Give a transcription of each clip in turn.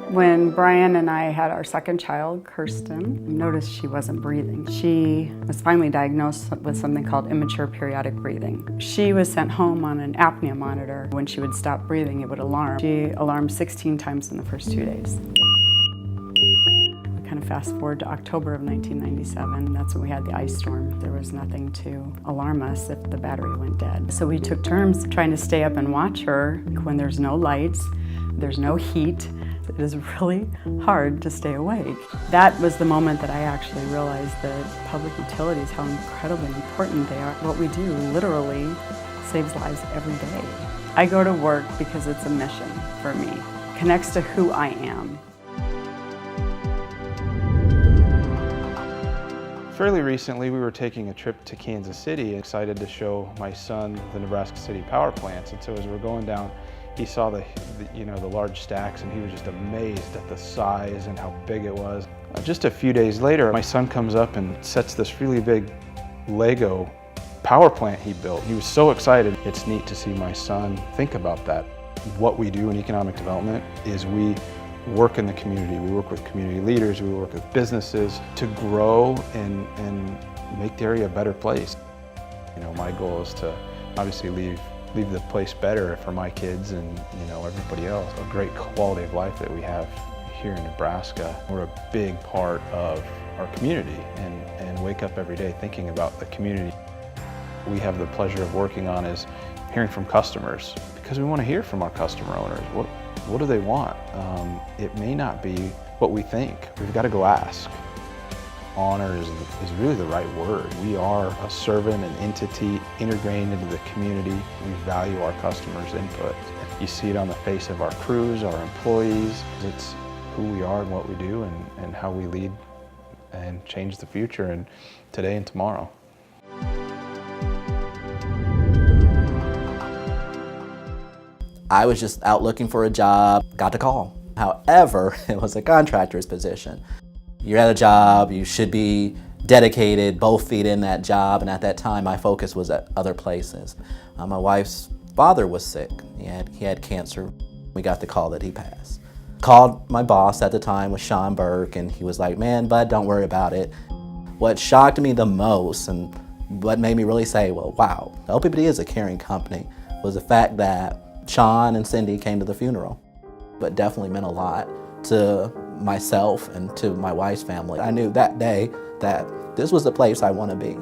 When Brian and I had our second child, Kirsten, I noticed she wasn't breathing. She was finally diagnosed with something called immature periodic breathing. She was sent home on an apnea monitor. When she would stop breathing, it would alarm. She alarmed 16 times in the first 2 days. Kind of fast forward to October of 1997, that's when we had the ice storm. There was nothing to alarm us if the battery went dead. So we took turns trying to stay up and watch her when there's no lights, there's no heat. It is really hard to stay awake. That was the moment that I actually realized that public utilities, how incredibly important they are. What we do literally saves lives every day. I go to work because it's a mission for me. It connects to who I am. Fairly recently, we were taking a trip to Kansas City, excited to show my son the Nebraska City power plants. And so as we're going down, he saw the large stacks, and he was just amazed at the size and how big it was. Just a few days later, my son comes up and sets this really big Lego power plant he built. He was so excited. It's neat to see my son think about that. What we do in economic development is we work in the community. We work with community leaders, we work with businesses to grow and make the area a better place. My goal is to obviously leave the place better for my kids and everybody else. A great quality of life that we have here in Nebraska. We're a big part of our community and wake up every day thinking about the community. We have the pleasure of working on is hearing from customers, because we want to hear from our customer owners. What do they want? It may not be what we think. We've got to go ask. Honor is really the right word. We are a servant, an entity integrated into the community. We value our customers' input. You see it on the face of our crews, our employees. It's who we are and what we do and how we lead and change the future and today and tomorrow. I was just out looking for a job, got the call. However, it was a contractor's position. You're at a job, you should be dedicated, both feet in that job, and at that time my focus was at other places. My wife's father was sick. He had cancer. We got the call that he passed. Called my boss at the time, was Sean Burke, and he was like, "Man, bud, don't worry about it." What shocked me the most and what made me really say, well, wow, OPPD is a caring company, was the fact that Sean and Cindy came to the funeral, but definitely meant a lot to myself and to my wife's family. I knew that day that this was the place I want to be.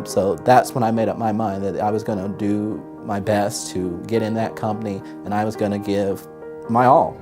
So that's when I made up my mind that I was going to do my best to get in that company and I was going to give my all.